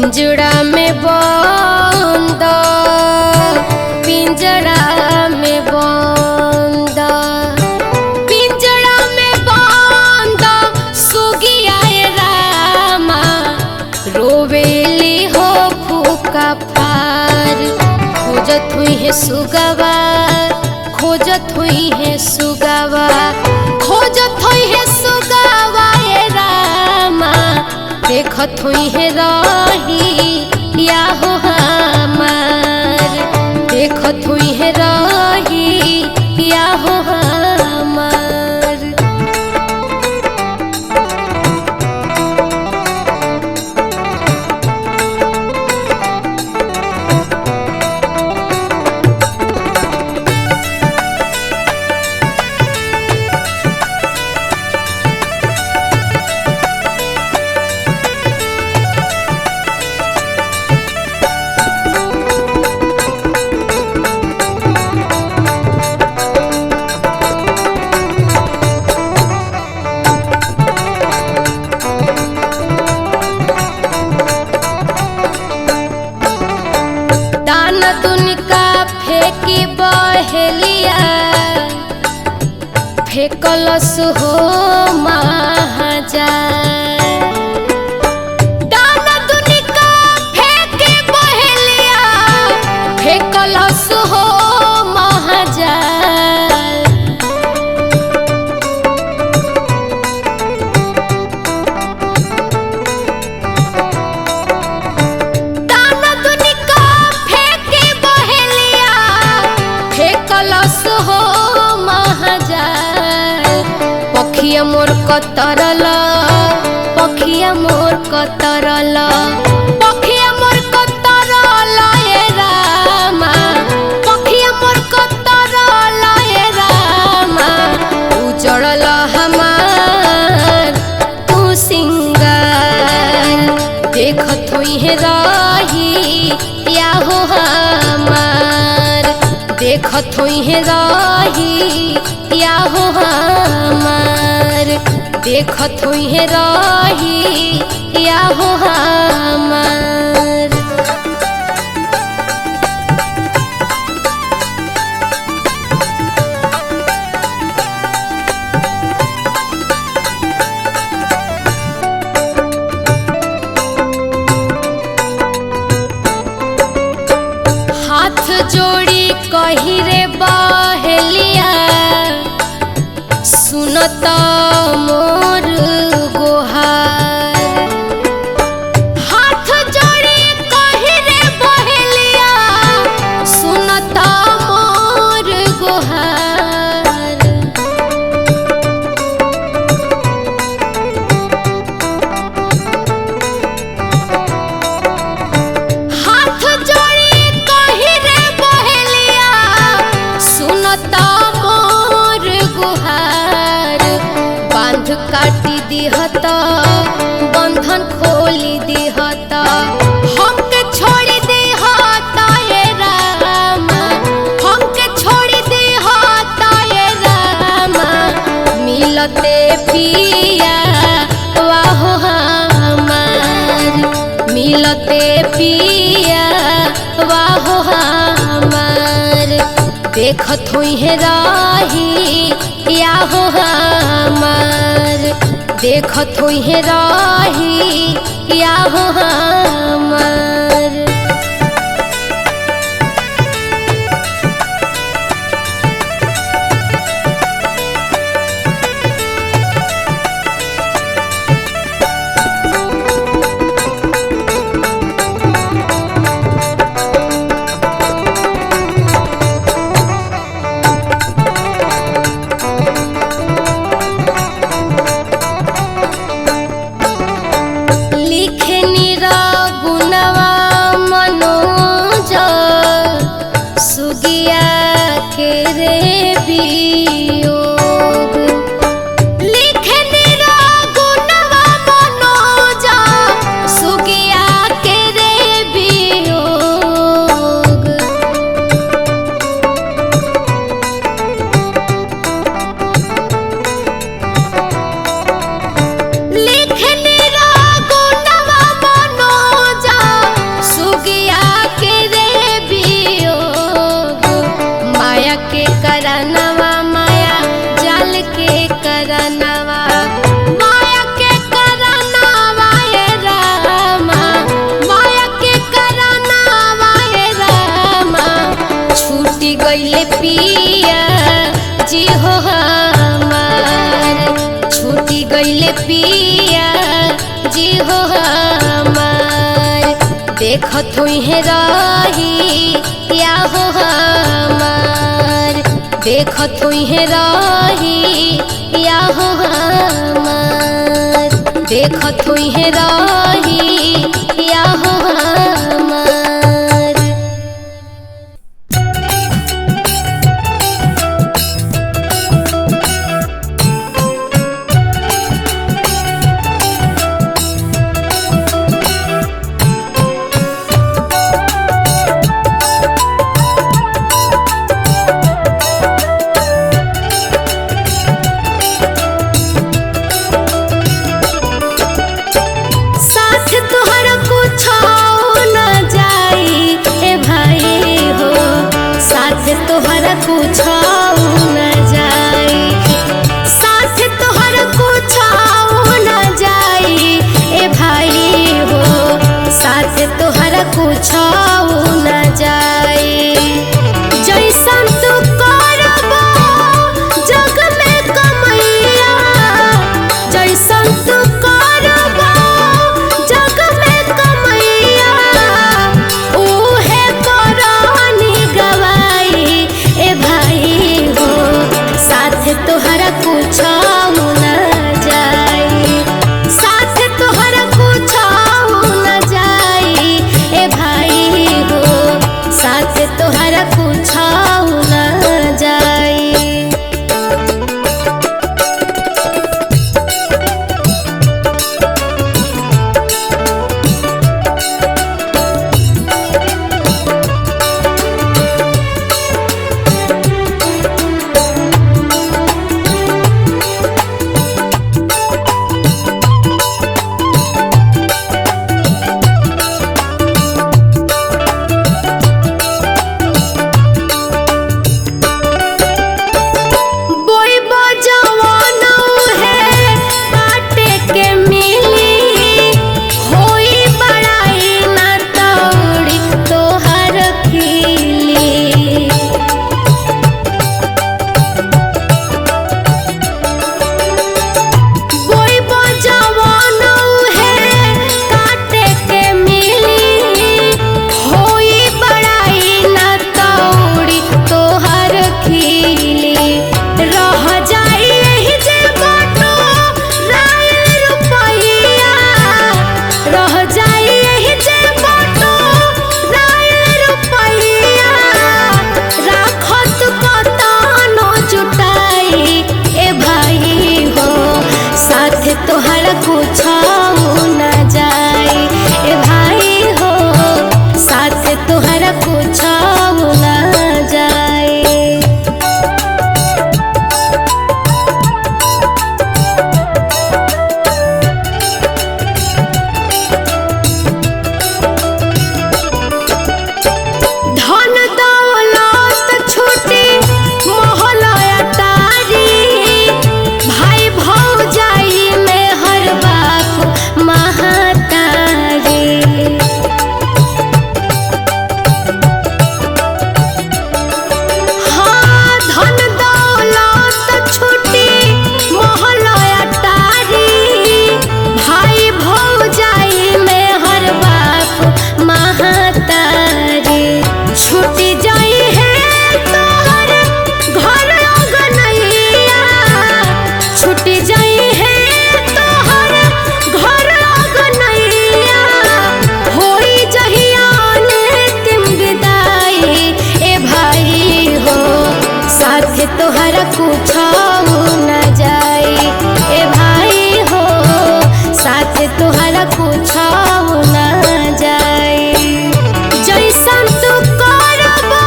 पिंजड़ा में बंद, पिंजड़ा में बंद, पिंजड़ा में बंद सुगिया रामा रोवेली हो फूका फार। खोजत हुई है सुगवा, खोजत हुई है सुगवा, खोजत हुई है सुगवा रामा देखत हुई है राही या हो हमार, देखत हुई है राही या हो हमार। फेंकी बहेलिया फेंकलस हो महाजा, दाना दुनिका फेंकी बहेलिया फेंकलस हो महाजा। पखिया मोर कतरल, पखिया मोर कतरल, पखिया मोर कतरल ए रामा, पखिया मोर कतरल ए रामा उजड़ल हमार तू सिंगार। देखत हुई है राही या हो हमार, देखत हुई है राही या हो हमार, देखत हुई है राही या हो हमार। हाथ जोड़ी कही रे बहेलिया सुनत मोर गोहार। हाथ जोड़ी कही रे बहेलिया सुनत मोर गोहार। हाथ जोड़ी कही रे बहेलिया सुनत मोर गुहार। बांध काटी दिहत बंधन खोली दिहत हमके छोड़ी दिहत ये रामा, हमके छोड़ी दिहत ये रामा मिलते पिया वाहो हमार, मिलते पिया वाहो हमार। देखत हुई है राही या हो हमार, देखत हुई है राही या हो हमार। लिखे निरा पिया जी हो हमार देखत हुई है रही या हो हमार देखत हुई है रही या हो हमार देखत हुई है रही या हो हमार। तोहरा कुछ न जाई साथ तोहरा कुछ न जाई ए भाई हो साथ तोहरा कुछ न जाई जैसन तू करबो जग में कमैया जैसन तू करबो जग में कमैया उहे करनी गवाई ए भाई हो साथ तोहरा कुछ न जाई साथ तोहरा कुछ न जाई ए भाई हो साथ तोहरा कुछ न जाई। तोहरा कुछ न जाई ए भाई हो साथ तोहरा कुछ न जाई। धन दौलत छूटी महल अटारी भाई भौजाई तोहरा कुछ न जाई ए भाई हो साथ तोहरा कुछ न जाई जैसन तू करबो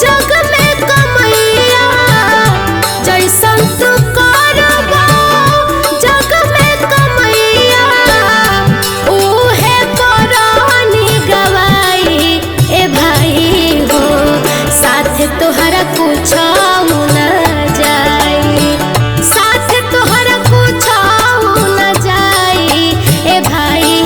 जग में कमैया जैसन तू करबो जग में कमैया उहे करनी गवाई ए भाई हो साथ तोहरा कुछ न जाई साथ तोहरा कुछ न जाई ए भाई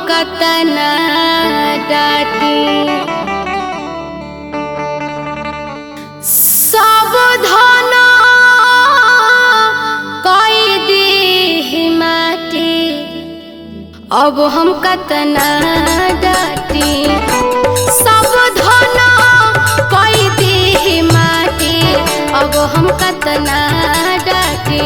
कतना डाटी सब धन कई दी माटी अब हम कतना डाटी सब धन कई दी माटी अब हम कतना डाटी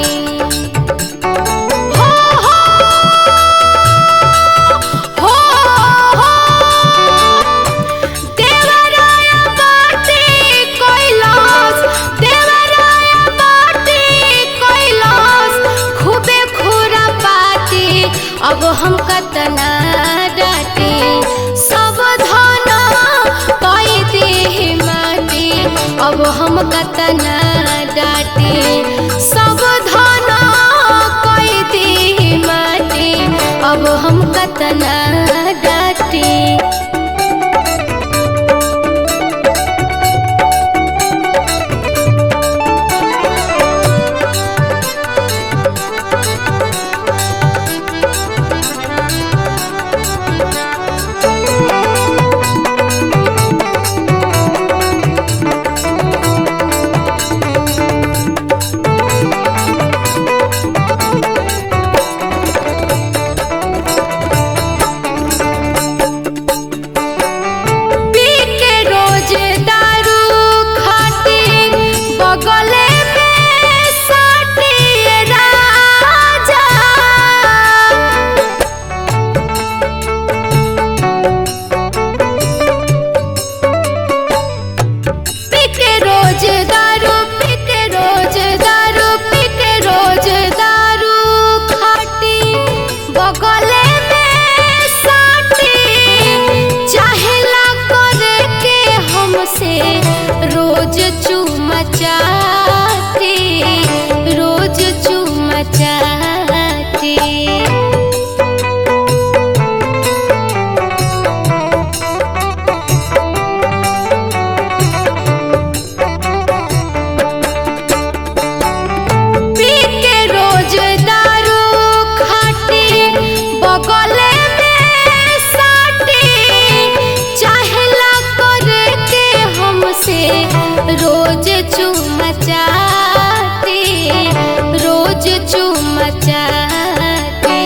अब हम कतना डाटी सब धन कई दी माटी अब हम कतना डाटी सब धन कई दी माटी अब हम कतना डाटी रोज चूमा चाहती रोज चूमा चाहती पी के रोज दारू खाटी बगले में साटी चाहला करे के हमसे रोज चूमा चाहती रोज चूमा चाहती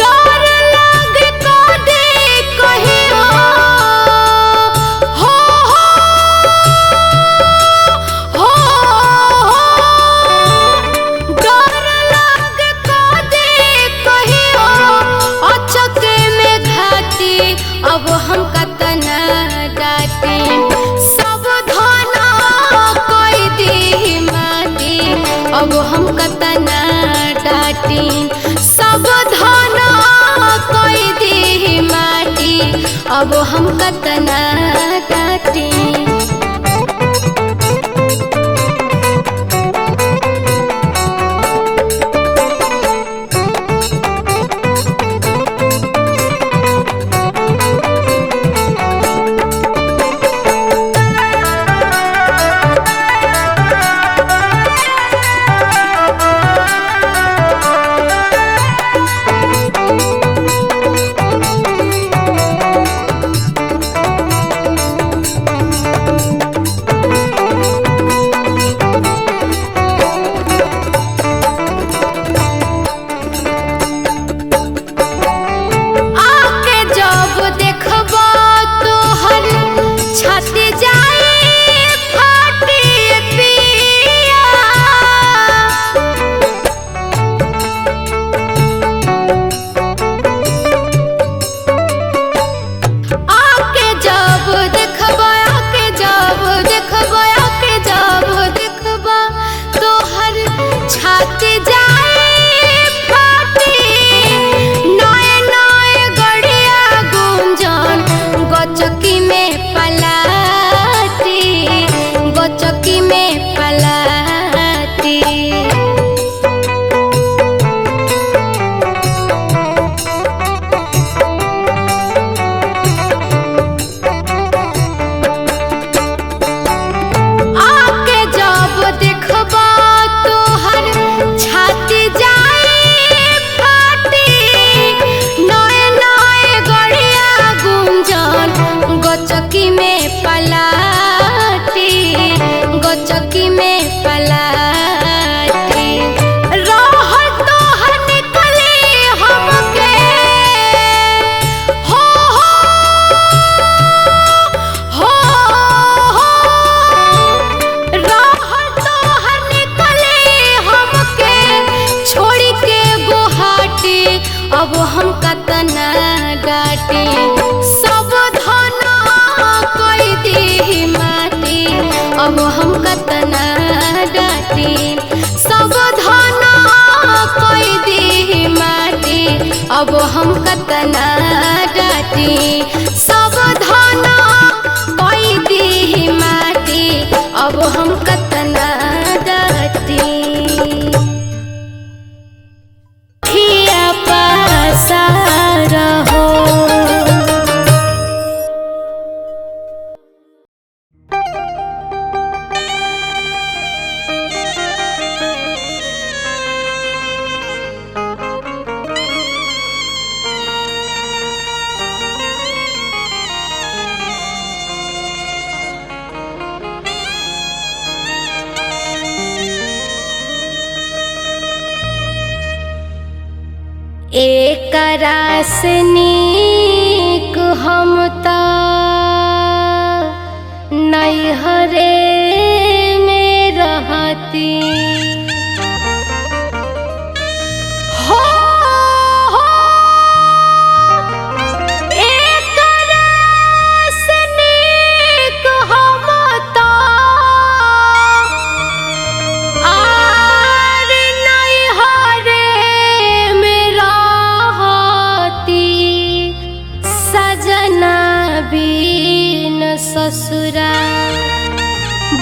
डर लग को दे कहियो हो डर लग को दे कहियो अचके में घाटी अब हम कतना डाटी अब हम कतना डाटी सब धन कई दी माटी अब हम कतना डाटी चौकी में पलाटी राह तो हर निकले हमके हो राह तो हर निकले हमके छोड़ के गुहाटी अब हम कतना डाटी सब धना कोई दी माटी अब हम कतना डाटी सब धना कोई दी माटी अब हम कतना डाटी सब धना कोई दी माटी अब हम कतना डाटी ठिया पासार हो एक रासनिक हम ता नैहरे में रहती हो एक रासनिक हम ता आर नैहरे में रहती सजना बिन ससुरा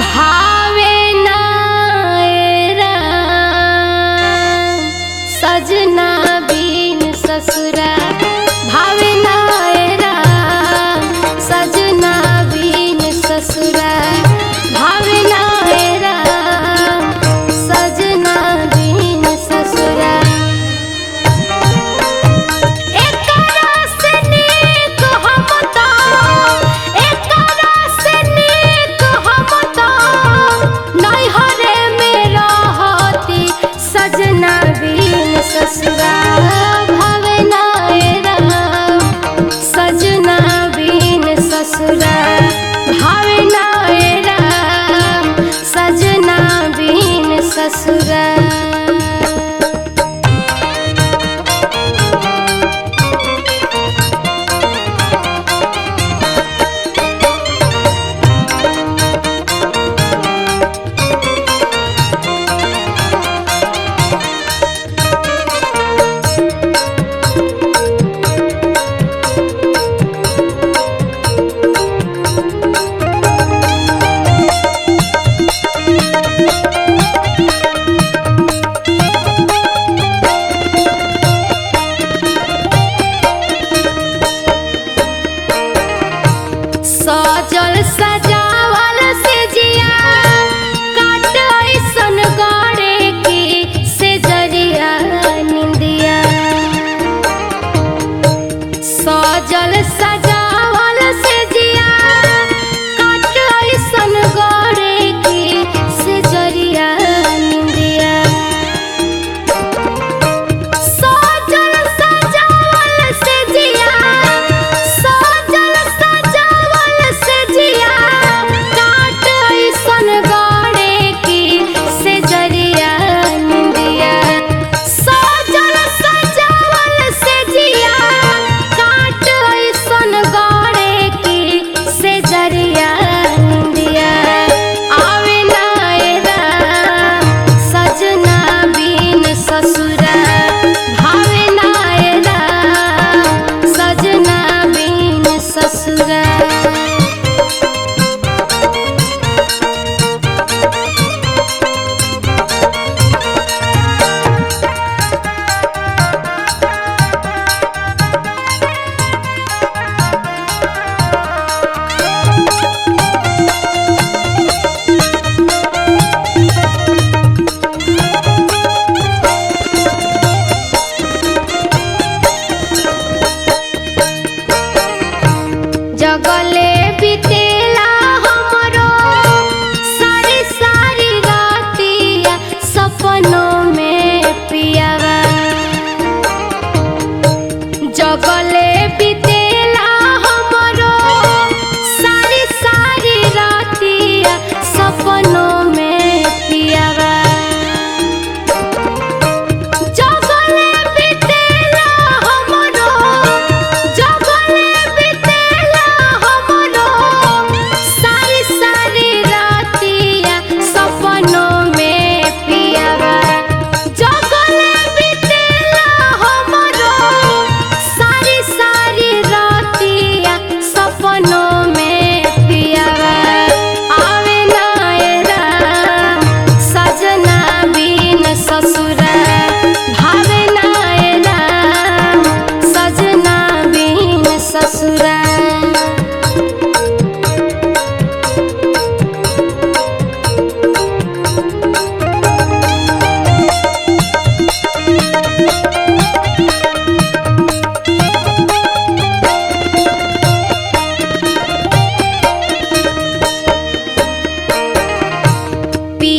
भावे ना राम सजना बिन ससुरा भावे ना राम सजना बिन ससुरा भावे ना राम सजना बिन ससुरा एक रासनिक हम ता एक रासनिक हम ता नैहरे में रहती सजना बिन ससुरा भावे ना राम सजना बिन ससुरा भावे ना राम सजना बिन ससुरा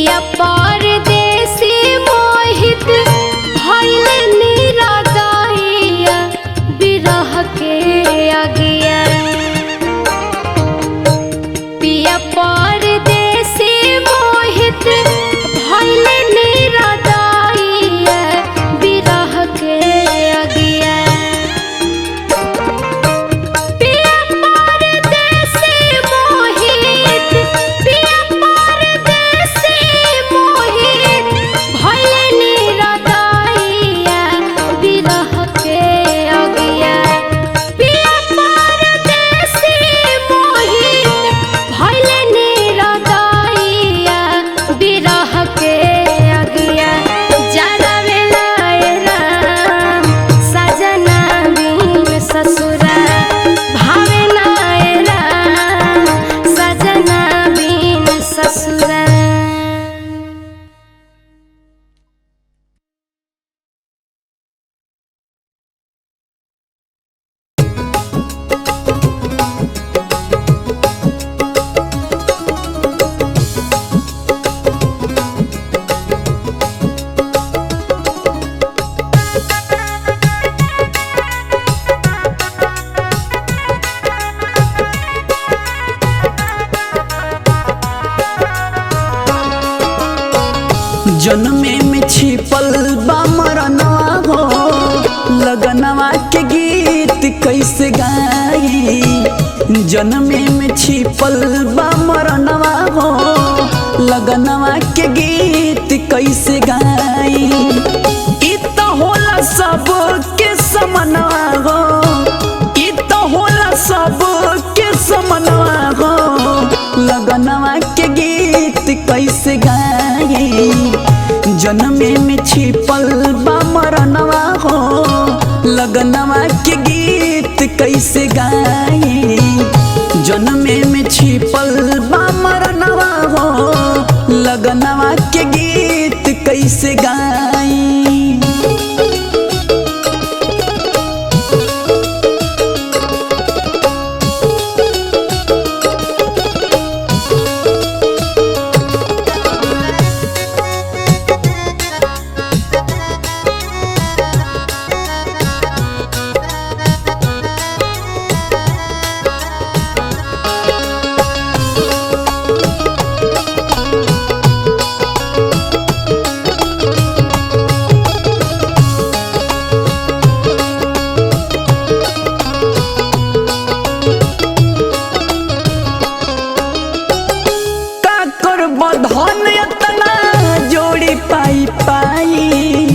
पिया परदेसी मोहित भइले निरादाइया बिरह के अगिया। पिया परदेसी मोहित भइले निरादाइया बिरह के अगिया। पिया परदेसी मोहित पिया परदेसी मोहित भइले निरादाइया बिरह के अगिया। पिया परदेसी मोहित भइले निरादाइया बिरह के अगिया। जरा बेला राम सजना बिन ससुरा भावे ना राम सजना बिन ससुरा। जनमे में छिपल बा मरनवा हो लगनवा के गीत कैसे गाई। जनमे में छिपल बा मरनवा हो लगनवा के गीत कैसे गाई। इ त होला सब के समनवा हो इ त होला सब के समनवा हो लगनवा के गीत कैसे गाई। जनमे में छिपल बा मरनवा हो लगनवा के गीत कैसे गाई। जनमे में छिपल बा मरनवा हो लगनवा के गीत कैसे गाई। धन एतना जोड़ी पाई पाई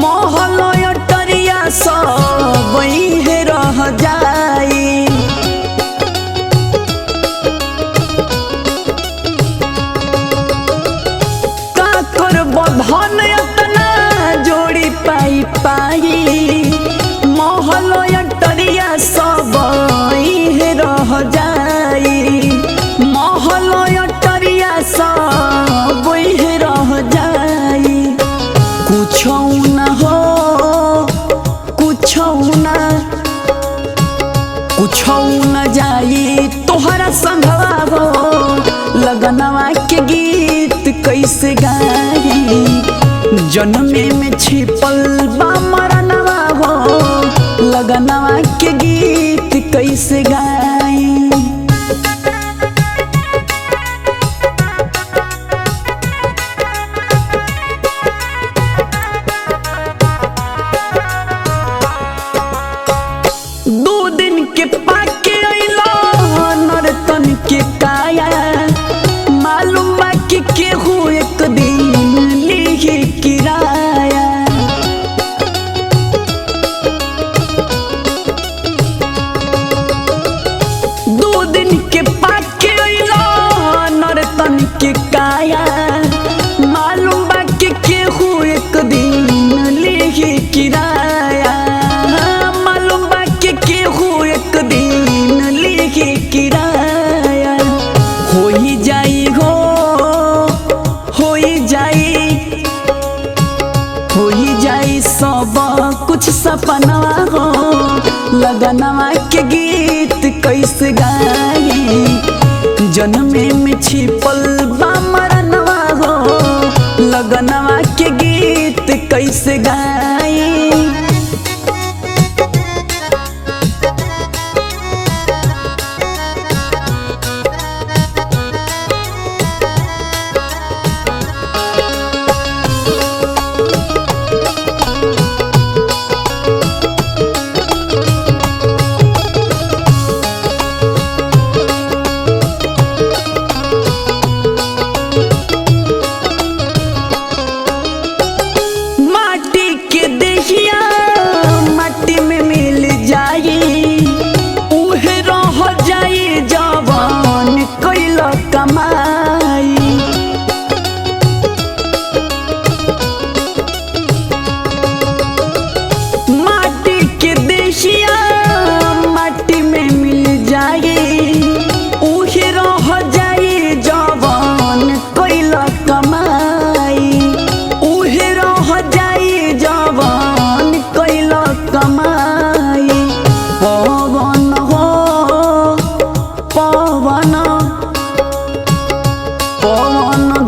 महल अटरिया सब इहे रह जाई। का करब धन एतना जोड़ी पाई पाई महल अटरिया सब इहे रह जाई। महल अटरिया सब इहे रह जाई। कुछो न हो कुछो न जाई तोहरा संगवा हो लगनवा के गीत कैसे गाई। जनमे में छिपल बा मरनवा हो लगनवा के गीत कैसे गाई। के काया मालूम बा कि केहू एक दिन लिही किराया। दो दिन के पाके अइला नर्तन के काया मालूम बा कि केहू एक दिन लिही किराया। मालूम बा कि केहू एक दिन लिही किराया। सब कुछ सपनवा हो लगनवा के गीत कैसे गाई। जनमे में छिपल बा मरनवा हो कैसे गाई।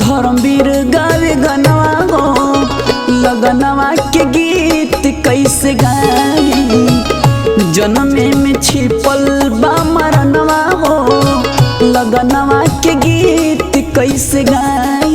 धर्मवीर गावे गनवा हो लगनवा के गीत कैसे गाई। जन्मे में छिपल बा मरनवा हो लगनवा के गीत कैसे गाई।